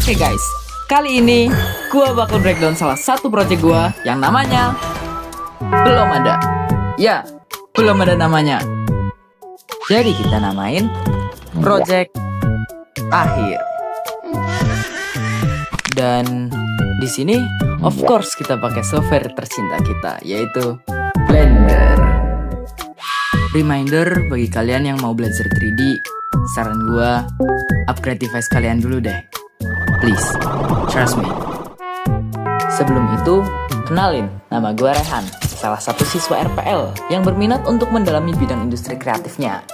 Oke guys, kali ini gua bakal breakdown salah satu project gua yang namanya belum ada. Ya, belum ada namanya. Jadi kita namain project akhir. Dan di sini of course kita pakai software tercinta kita, yaitu Blender. Reminder bagi kalian yang mau belajar 3D, saran gua upgrade device kalian dulu deh. Please, trust me. Sebelum itu, kenalin, nama gue Rehan, salah satu siswa RPL yang berminat untuk mendalami bidang industri kreatifnya.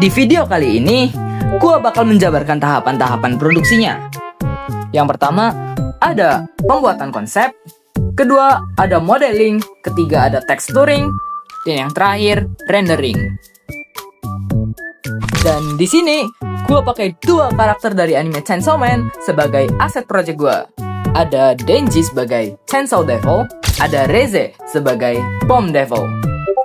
Di video kali ini, gue bakal menjabarkan tahapan-tahapan produksinya. Yang pertama, ada pembuatan konsep. Kedua, ada modeling. Ketiga, ada texturing. Dan yang terakhir, rendering. Dan di sini, gue pakai dua karakter dari anime Chainsaw Man sebagai aset project gue. Ada Denji sebagai Chainsaw Devil, ada Reze sebagai Bomb Devil.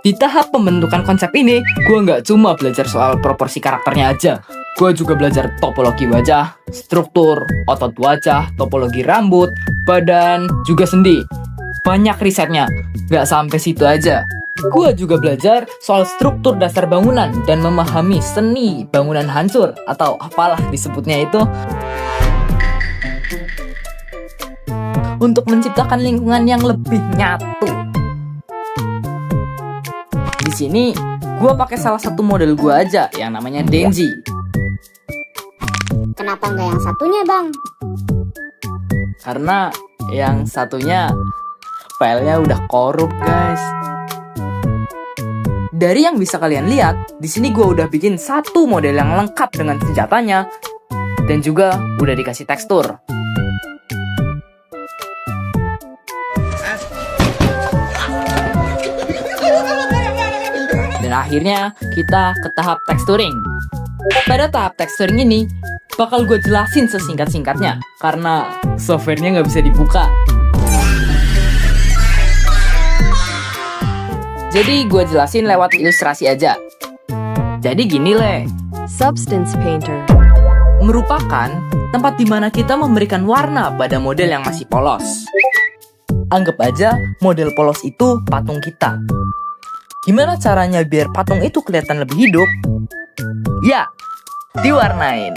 Di tahap pembentukan konsep ini, gue nggak cuma belajar soal proporsi karakternya aja. Gue juga belajar topologi wajah, struktur, otot wajah, topologi rambut, badan, juga sendi. Banyak risetnya, nggak sampai situ aja. Gue juga belajar soal struktur dasar bangunan dan memahami seni bangunan hancur atau apalah disebutnya itu, untuk menciptakan lingkungan yang lebih nyatu. Di sini gue pakai salah satu model gue aja yang namanya Denji. Kenapa nggak yang satunya, Bang? Karena yang satunya filenya udah korup, guys. Dari yang bisa kalian lihat, di sini gue udah bikin satu model yang lengkap dengan senjatanya dan juga udah dikasih tekstur. Dan akhirnya kita ke tahap texturing. Pada tahap texturing ini bakal gue jelasin sesingkat-singkatnya karena softwarenya nggak bisa dibuka. Jadi gue jelasin lewat ilustrasi aja. Jadi gini Le, Substance Painter merupakan tempat di mana kita memberikan warna pada model yang masih polos. Anggap aja model polos itu patung kita. Gimana caranya biar patung itu kelihatan lebih hidup? Ya, diwarnain.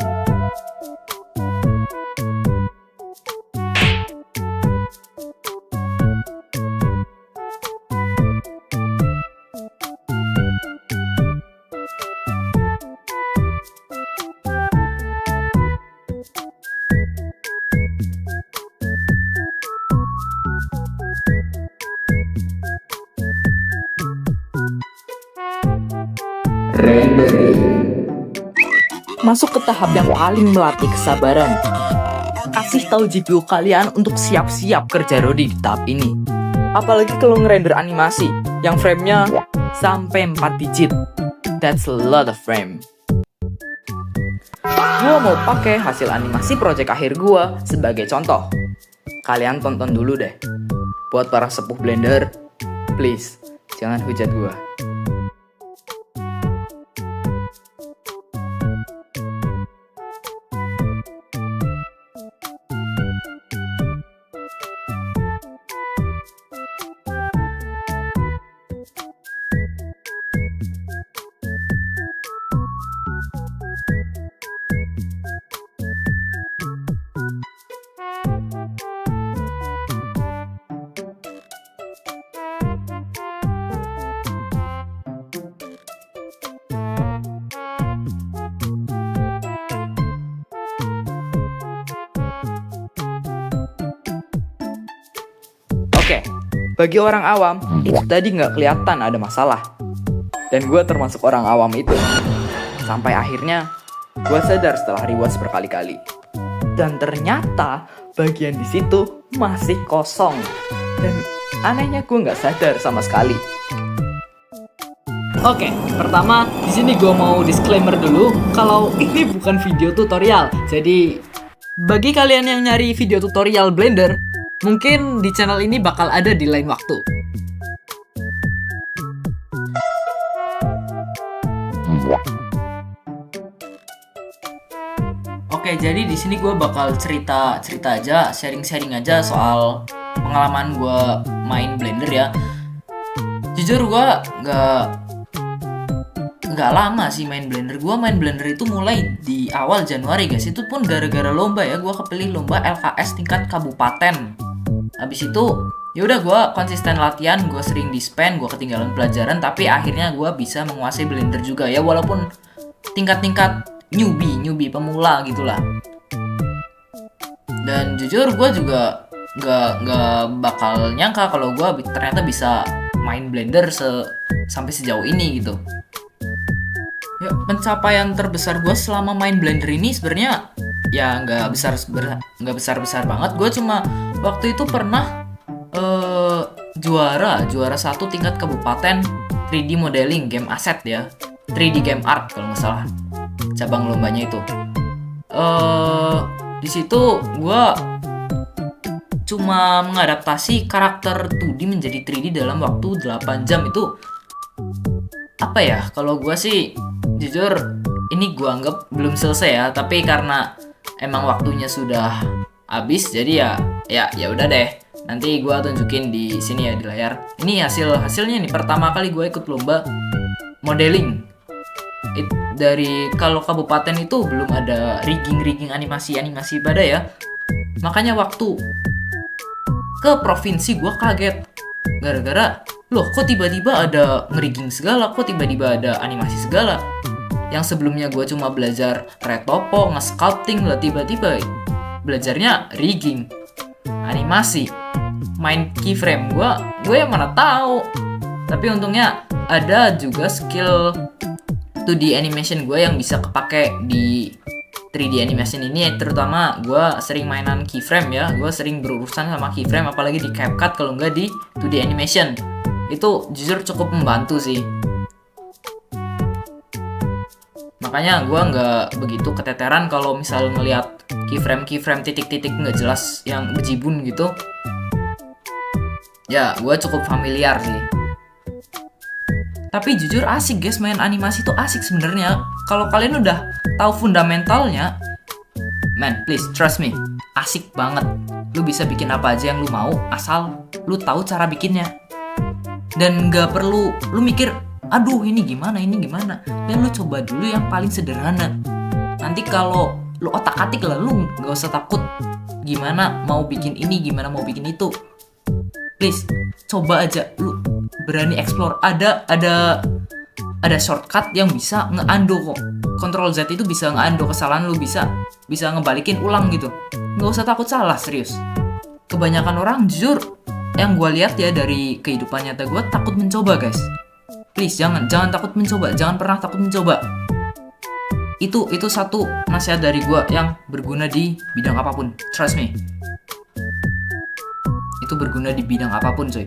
Masuk ke tahap yang paling melatih kesabaran. Kasih tahu GPU kalian untuk siap-siap kerja Rodi di tahap ini. Apalagi kalau ngerender animasi yang framenya sampai 4 digit. That's a lot of frame. Gua mau pakai hasil animasi project akhir gua sebagai contoh. Kalian tonton dulu deh. Buat para sepuh Blender, please jangan hujat gua. Oke, bagi orang awam, itu tadi nggak kelihatan ada masalah. Dan gue termasuk orang awam itu. Sampai akhirnya, gue sadar setelah rewatch berkali-kali. Dan ternyata, bagian di situ masih kosong. Dan anehnya gue nggak sadar sama sekali. Oke, pertama di sini gue mau disclaimer dulu kalau ini bukan video tutorial. Jadi, bagi kalian yang nyari video tutorial Blender, mungkin di channel ini bakal ada di lain waktu. Oke, jadi di sini gue bakal cerita aja, sharing aja soal pengalaman gue main Blender ya. Jujur gue nggak lama sih main Blender. Gue main Blender itu mulai di awal Januari guys. Itu pun gara-gara lomba ya. Gue kepilih lomba LKS tingkat kabupaten. Habis itu ya udah gue konsisten latihan. Gue sering dispen, gue ketinggalan pelajaran. Tapi akhirnya gue bisa menguasai Blender juga ya. Walaupun tingkat newbie pemula gitulah. Dan jujur gue juga nggak bakal nyangka kalau gue ternyata bisa main Blender sampai sejauh ini gitu. Ya, pencapaian terbesar gue selama main Blender ini sebenarnya ya nggak besar banget. Gue cuma waktu itu pernah juara satu tingkat kabupaten 3D modeling game aset ya, 3D game art kalau nggak salah cabang lombanya itu. Di situ gue cuma mengadaptasi karakter 2D menjadi 3D dalam waktu 8 jam. Itu apa ya, kalau gue sih jujur ini gue anggap belum selesai ya, tapi karena emang waktunya sudah habis jadi ya udah deh, nanti gue tunjukin di sini ya di layar. Ini hasilnya nih, pertama kali gue ikut lomba modeling. Dari kalau kabupaten itu belum ada rigging animasi pada ya, makanya waktu ke provinsi gue kaget gara-gara loh kok tiba-tiba ada ngerigging segala, kok tiba-tiba ada animasi segala. Yang sebelumnya gue cuma belajar retopo, nge-sculpting lah, tiba-tiba belajarnya rigging, animasi, main keyframe. Gue yang mana tahu. Tapi untungnya ada juga skill 2D animation gue yang bisa kepake di 3D animation ini. Terutama gue sering mainan keyframe ya, gue sering berurusan sama keyframe, apalagi di CapCut kalau nggak di 2D animation. Itu jujur cukup membantu sih. Makanya gue nggak begitu keteteran kalau misal ngelihat keyframe titik-titik nggak jelas yang bejibun gitu. Ya gue cukup familiar sih. Tapi jujur asik guys, main animasi tuh asik sebenarnya. Kalau kalian udah tahu fundamentalnya, man, please trust me, asik banget. Lu bisa bikin apa aja yang lu mau asal lu tahu cara bikinnya. Dan nggak perlu lu mikir, aduh ini gimana. Dan lu coba dulu yang paling sederhana. Nanti kalau lu otak-atik lah, lu nggak usah takut gimana mau bikin ini, gimana mau bikin itu. Please coba aja, lu berani explore. Ada shortcut yang bisa nge-undo kok. Control Z itu bisa nge-undo kesalahan lu, bisa ngebalikin ulang gitu. Nggak usah takut salah, serius. Kebanyakan orang jujur yang gue lihat ya dari kehidupan nyata gue takut mencoba guys. Please jangan takut mencoba, jangan pernah takut mencoba. Itu satu nasihat dari gue yang berguna di bidang apapun, trust me. Itu berguna di bidang apapun coy.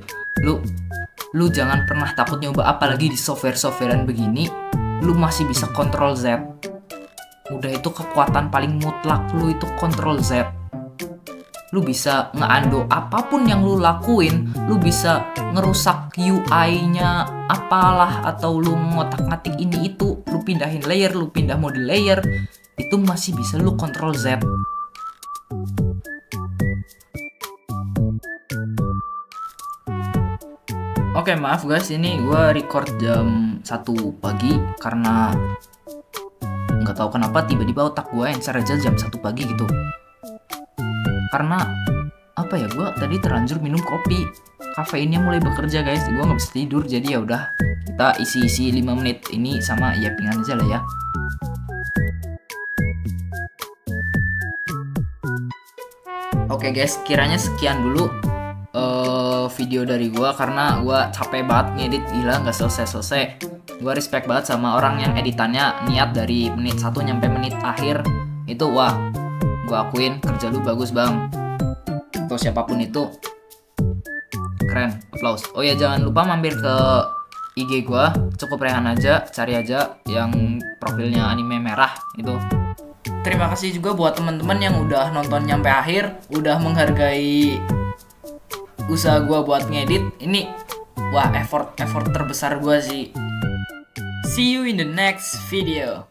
Lu jangan pernah takut nyoba, apalagi di softwarean begini. Lu masih bisa Ctrl Z. Udah itu kekuatan paling mutlak lu, itu Ctrl Z. Lu bisa nge-undo apapun yang lu lakuin. Lu bisa ngerusak UI-nya apalah, atau lu ngotak-ngatik ini itu, lu pindahin layer, lu pindah mode layer, itu masih bisa lu Ctrl Z. Oke, maaf guys, ini gue record jam 1 pagi karena nggak tahu kenapa tiba-tiba otak gue encer aja jam 1 pagi gitu. Karena apa ya, gue tadi terlanjur minum kopi, kafeinnya mulai bekerja guys, gue nggak bisa tidur. Jadi ya udah, kita isi 5 menit ini sama yapingan aja lah ya. Oke guys, kiranya sekian dulu video dari gue, karena gue capek banget ngedit, gila nggak selesai. Gue respect banget sama orang yang editannya niat dari menit 1 nyampe menit akhir. Itu wah, gue akuin kerja lu bagus bang. Atau siapapun itu, keren, applause. Oh ya, jangan lupa mampir ke IG gue, cukup Rehan aja, cari aja yang profilnya anime merah itu. Terima kasih juga buat teman-teman yang udah nonton nyampe akhir, udah menghargai usaha gue buat ngedit. Ini wah, effort terbesar gue sih. See you in the next video.